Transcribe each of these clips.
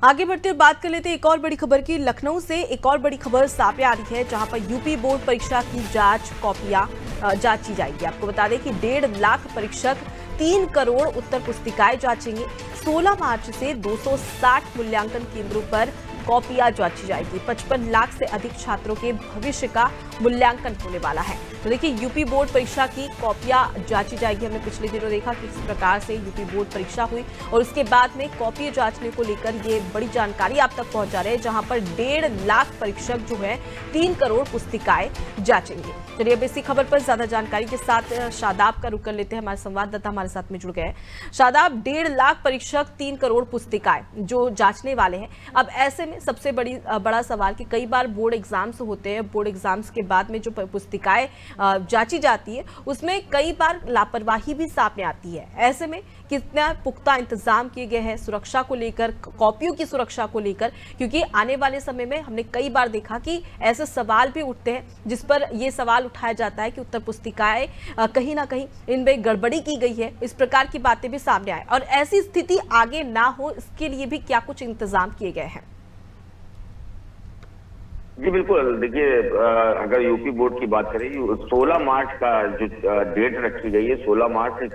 आगे बढ़ते हुए बात कर लेते हैं एक और बड़ी खबर की। लखनऊ से एक और बड़ी खबर सामने आ रही है, जहां पर यूपी बोर्ड परीक्षा की जांच कॉपियां जांची जाएगी। आपको बता दें कि 1.5 लाख परीक्षक 3 करोड़ उत्तर पुस्तिकाएं जांचेंगे। 16 मार्च से 260 मूल्यांकन केंद्रों पर कॉपियां जांची जाएगी। 55 लाख से अधिक छात्रों के भविष्य का मूल्यांकन होने वाला है। तो देखिए, यूपी बोर्ड परीक्षा की कॉपियां जांची जाएगी। हमने पिछले दिनों देखा किस प्रकार से यूपी बोर्ड परीक्षा हुई और उसके बाद में कॉपी जांचने को लेकर ये बड़ी जानकारी आप तक पहुंचा रहे हैं, जहां पर 1.5 लाख परीक्षक जो है 3 करोड़ पुस्तिकाएं जांचेंगे। चलिए अब इसी खबर पर ज्यादा जानकारी के साथ शादाब का रुख कर लेते हैं। हमारे संवाददाता हमारे साथ में जुड़ गए हैं। शादाब, 1.5 लाख परीक्षक 3 करोड़ पुस्तिकाएं जो जांचने वाले हैं। अब ऐसे में सबसे बड़ा सवाल कि कई बार बोर्ड एग्जाम्स होते हैं, बोर्ड एग्जाम्स के बाद में जो पुस्तिकाएं जांची जाती है उसमें कई बार लापरवाही भी सामने आती है। ऐसे में कितना पुख्ता इंतजाम किए गए हैं सुरक्षा को लेकर, कॉपियों की सुरक्षा को लेकर, क्योंकि आने वाले समय में हमने कई बार देखा कि ऐसे सवाल भी उठते हैं जिस पर यह सवाल उठाया जाता है कि उत्तर पुस्तिकाएं कहीं ना कहीं इनमें गड़बड़ी की गई है। इस प्रकार की बातें भी सामने आए और ऐसी स्थिति आगे ना हो, इसके लिए भी क्या कुछ इंतजाम किए गए हैं? जी बिल्कुल, देखिए अगर यूपी बोर्ड की बात करें, 16 मार्च का जो डेट रखी गई है, 16 मार्च से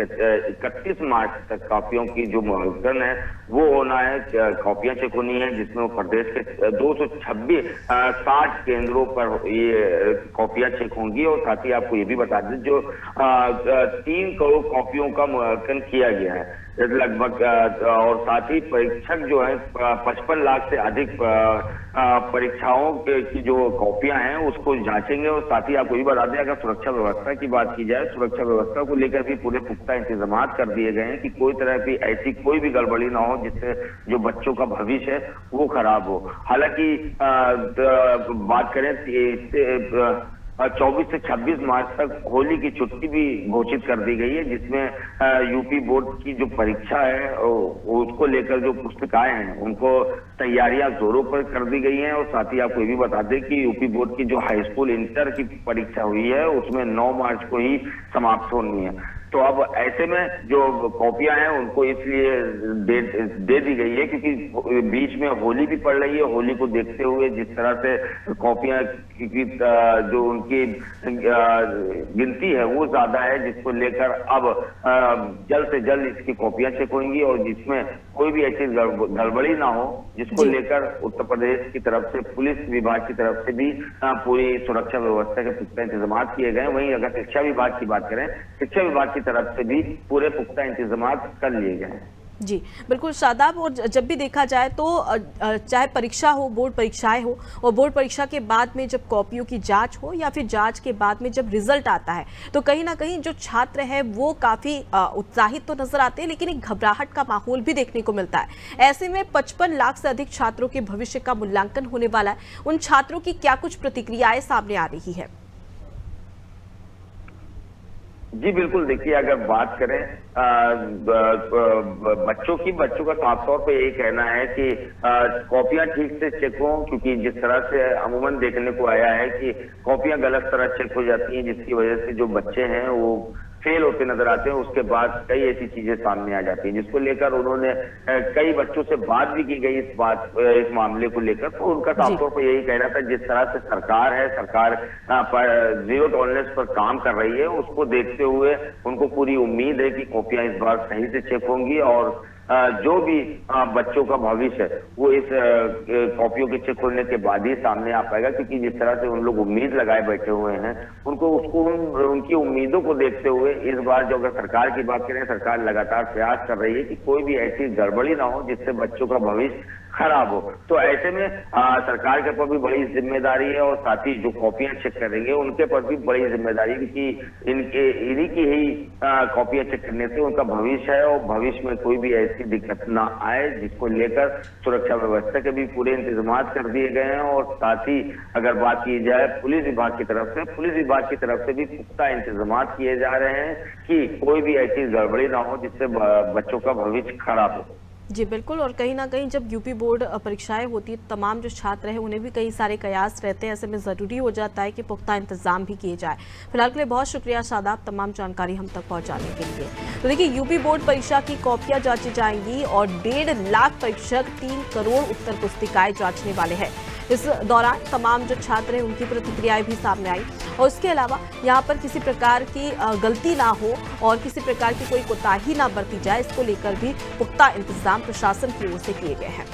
31 मार्च तक कॉपियों की जो मूल्यांकन है वो होना है। कॉपियां चेक होनी है, जिसमें वो प्रदेश के 226 60 केंद्रों पर ये कॉपियां चेक होंगी। और साथ ही आपको ये भी बता दें, जो 3 करोड़ कॉपियों का मूल्यांकन किया गया है लगभग, और साथ ही परीक्षक जो है 55 लाख से अधिक परीक्षाओं की जो कॉपियां हैं उसको जांचेंगे। और साथ ही आपको ये बता दें, अगर सुरक्षा व्यवस्था की बात की जाए, सुरक्षा व्यवस्था को लेकर भी पूरे पुख्ता इंतजाम कर दिए गए हैं कि कोई तरह की ऐसी कोई भी गड़बड़ी ना हो जिससे जो बच्चों का भविष्य है वो खराब हो। हालांकि बात करें 24 से 26 मार्च तक होली की छुट्टी भी घोषित कर दी गई है, जिसमें यूपी बोर्ड की जो परीक्षा है उसको लेकर जो पुस्तिकाएं हैं उनको तैयारियां जोरों पर कर दी गई हैं। और साथ ही आपको ये भी बता दें कि यूपी बोर्ड की जो हाई स्कूल इंटर की परीक्षा हुई है उसमें 9 मार्च को ही समाप्त होनी है। तो अब ऐसे में जो कॉपियां हैं उनको इसलिए दे दी गई है क्योंकि बीच में होली भी पड़ रही है। होली को देखते हुए जिस तरह से कॉपियां की जो उनकी गिनती है वो ज्यादा है, जिसको लेकर अब जल्द से जल्द इसकी कॉपियां चेक होंगी और जिसमें कोई भी ऐसी गड़बड़ी ना हो, जिसको लेकर उत्तर प्रदेश की तरफ से पुलिस विभाग की तरफ से भी पूरी सुरक्षा व्यवस्था के पुख्ता इंतजाम किए गए। वहीं अगर शिक्षा विभाग की बात करें, शिक्षा विभाग की तरफ से भी पूरे पुख्ता इंतजाम कर लिए गए हैं। जी बिल्कुल शादाब, और जब भी देखा जाए तो चाहे परीक्षा हो, बोर्ड परीक्षाएं हो, और बोर्ड परीक्षा के बाद में जब कॉपियों की जांच हो या फिर जांच के बाद में जब रिजल्ट आता है तो कहीं ना कहीं जो छात्र है वो काफी उत्साहित तो नजर आते हैं, लेकिन एक घबराहट का माहौल भी देखने को मिलता है। ऐसे में 55 लाख से अधिक छात्रों के भविष्य का मूल्यांकन होने वाला है। उन छात्रों की क्या कुछ प्रतिक्रियाएं सामने आ रही है? जी बिल्कुल, देखिए अगर बात करें बच्चों का साफ तौर पे यही कहना है कि कॉपियां ठीक से चेक हों, क्योंकि जिस तरह से अमूमन देखने को आया है कि कॉपियां गलत तरह चेक हो जाती हैं, जिसकी वजह से जो बच्चे हैं वो फेल होते नजर आते हैं। उसके बाद कई ऐसी चीजें सामने आ जाती हैं जिसको लेकर उन्होंने कई बच्चों से बात भी की गई इस मामले को लेकर। तो उनका साफ तौर पर यही कहना था, जिस तरह से सरकार पर जीरो टॉलरेंस पर काम कर रही है, उसको देखते हुए उनको पूरी उम्मीद है कि कॉपियां इस बार सही से चेक होंगी और जो भी बच्चों का भविष्य है वो इस कॉपियों के चेक होने के बाद ही सामने आ पाएगा। क्योंकि जिस तरह से उन लोग उम्मीद लगाए बैठे हुए हैं, उनकी उम्मीदों को देखते हुए इस बार जो अगर सरकार की बात करें, सरकार लगातार प्रयास कर रही है कि कोई भी ऐसी गड़बड़ी ना हो जिससे बच्चों का भविष्य खराब हो। तो ऐसे में सरकार के ऊपर भी बड़ी जिम्मेदारी है और साथ ही जो कॉपियां चेक करेंगे उनके पर भी बड़ी जिम्मेदारी है, क्योंकि इन्हीं की ही कॉपियां चेक करने से उनका भविष्य है और भविष्य में कोई भी ऐसी दिक्कत ना आए, जिसको लेकर सुरक्षा व्यवस्था के भी पूरे इंतजाम कर दिए गए हैं। और साथ ही अगर बात की जाए पुलिस विभाग की तरफ से भी पुख्ता इंतजाम किए जा रहे हैं कि कोई भी ऐसी गड़बड़ी ना हो जिससे बच्चों का भविष्य खराब हो। जी बिल्कुल, और कहीं ना कहीं जब यूपी बोर्ड परीक्षाएं होती है, तमाम जो छात्र हैं उन्हें भी कई सारे कयास रहते हैं। ऐसे में ज़रूरी हो जाता है कि पुख्ता इंतजाम भी किए जाए। फिलहाल के लिए बहुत शुक्रिया शादाब, तमाम जानकारी हम तक पहुंचाने के लिए। तो देखिए, यूपी बोर्ड परीक्षा की कॉपियां जांची जाएंगी और 1.5 लाख परीक्षक 3 करोड़ उत्तर पुस्तिकाएं जांचने वाले हैं। इस दौरान तमाम जो छात्र हैं उनकी प्रतिक्रियाएं भी सामने आई, और उसके अलावा यहाँ पर किसी प्रकार की गलती ना हो और किसी प्रकार की कोई कोताही ना बरती जाए, इसको लेकर भी पुख्ता इंतजाम प्रशासन की ओर से किए गए हैं।